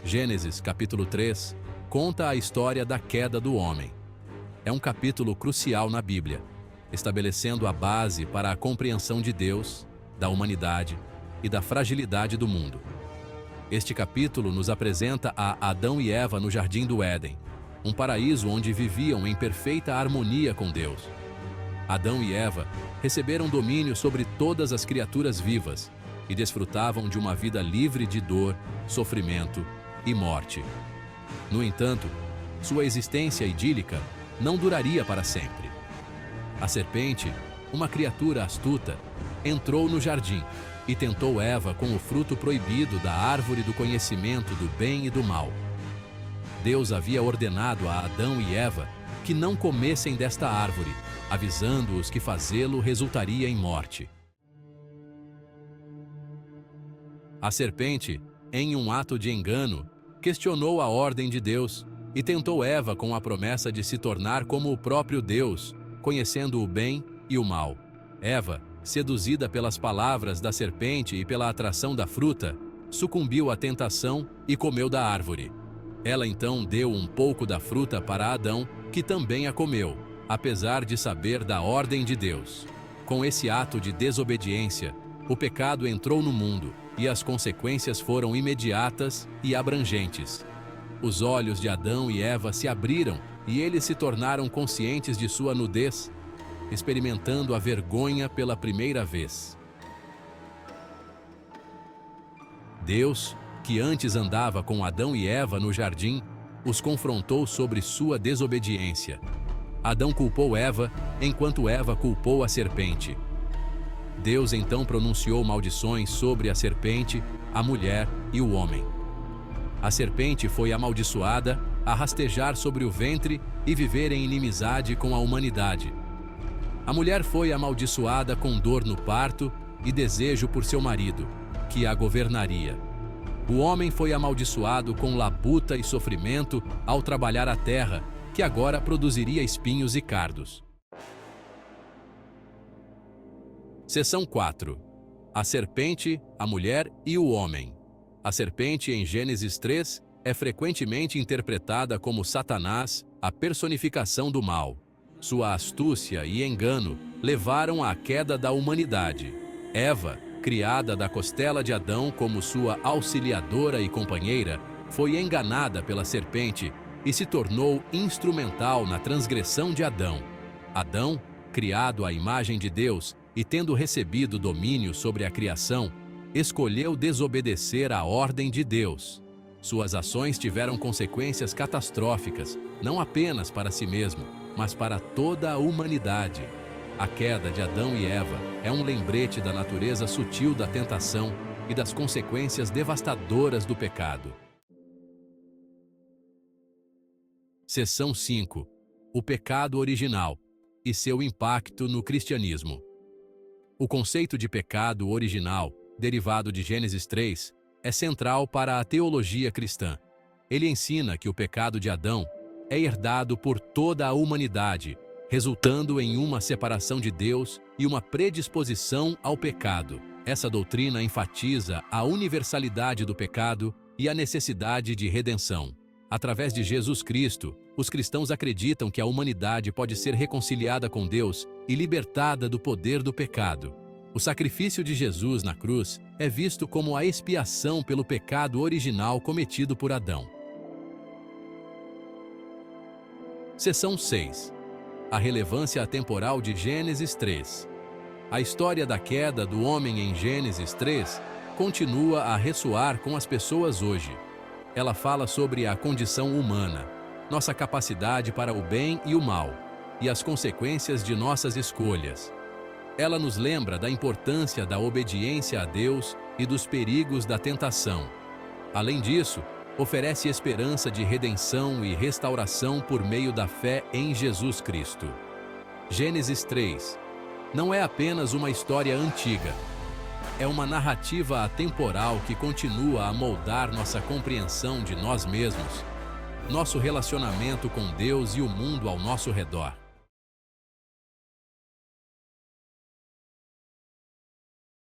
Gênesis, capítulo 3, conta a história da queda do homem. É um capítulo crucial na Bíblia, estabelecendo a base para a compreensão de Deus, da humanidade e da fragilidade do mundo. Este capítulo nos apresenta a Adão e Eva no Jardim do Éden, um paraíso onde viviam em perfeita harmonia com Deus. Adão e Eva receberam domínio sobre todas as criaturas vivas e desfrutavam de uma vida livre de dor, sofrimento e morte. No entanto, sua existência idílica não duraria para sempre. A serpente, uma criatura astuta, entrou no jardim e tentou Eva com o fruto proibido da árvore do conhecimento do bem e do mal. Deus havia ordenado a Adão e Eva que não comessem desta árvore, avisando-os que fazê-lo resultaria em morte. A serpente, em um ato de engano, questionou a ordem de Deus e tentou Eva com a promessa de se tornar como o próprio Deus, conhecendo o bem e o mal. Eva, seduzida pelas palavras da serpente e pela atração da fruta, sucumbiu à tentação e comeu da árvore. Ela então deu um pouco da fruta para Adão, que também a comeu, apesar de saber da ordem de Deus. Com esse ato de desobediência, o pecado entrou no mundo e as consequências foram imediatas e abrangentes. Os olhos de Adão e Eva se abriram e eles se tornaram conscientes de sua nudez, experimentando a vergonha pela primeira vez. Deus, que antes andava com Adão e Eva no jardim, os confrontou sobre sua desobediência. Adão culpou Eva, enquanto Eva culpou a serpente. Deus então pronunciou maldições sobre a serpente, a mulher e o homem. A serpente foi amaldiçoada a rastejar sobre o ventre e viver em inimizade com a humanidade. A mulher foi amaldiçoada com dor no parto e desejo por seu marido, que a governaria. O homem foi amaldiçoado com labuta e sofrimento ao trabalhar a terra, que agora produziria espinhos e cardos. Seção 4. A serpente, a mulher e o homem. A serpente, em Gênesis 3, é frequentemente interpretada como Satanás, a personificação do mal. Sua astúcia e engano levaram à queda da humanidade. Eva, criada da costela de Adão como sua auxiliadora e companheira, foi enganada pela serpente e se tornou instrumental na transgressão de Adão. Adão, criado à imagem de Deus e tendo recebido domínio sobre a criação, escolheu desobedecer à ordem de Deus. Suas ações tiveram consequências catastróficas, não apenas para si mesmo, mas para toda a humanidade. A queda de Adão e Eva é um lembrete da natureza sutil da tentação e das consequências devastadoras do pecado. Seção 5. O pecado original e seu impacto no cristianismo. O conceito de pecado original, derivado de Gênesis 3, é central para a teologia cristã. Ele ensina que o pecado de Adão é herdado por toda a humanidade, resultando em uma separação de Deus e uma predisposição ao pecado. Essa doutrina enfatiza a universalidade do pecado e a necessidade de redenção. Através de Jesus Cristo, os cristãos acreditam que a humanidade pode ser reconciliada com Deus e libertada do poder do pecado. O sacrifício de Jesus na cruz é visto como a expiação pelo pecado original cometido por Adão. Seção 6. A relevância atemporal de Gênesis 3. A história da queda do homem em Gênesis 3 continua a ressoar com as pessoas hoje. Ela fala sobre a condição humana, nossa capacidade para o bem e o mal, e as consequências de nossas escolhas. Ela nos lembra da importância da obediência a Deus e dos perigos da tentação. Além disso, oferece esperança de redenção e restauração por meio da fé em Jesus Cristo. Gênesis 3 não é apenas uma história antiga. É uma narrativa atemporal que continua a moldar nossa compreensão de nós mesmos, nosso relacionamento com Deus e o mundo ao nosso redor.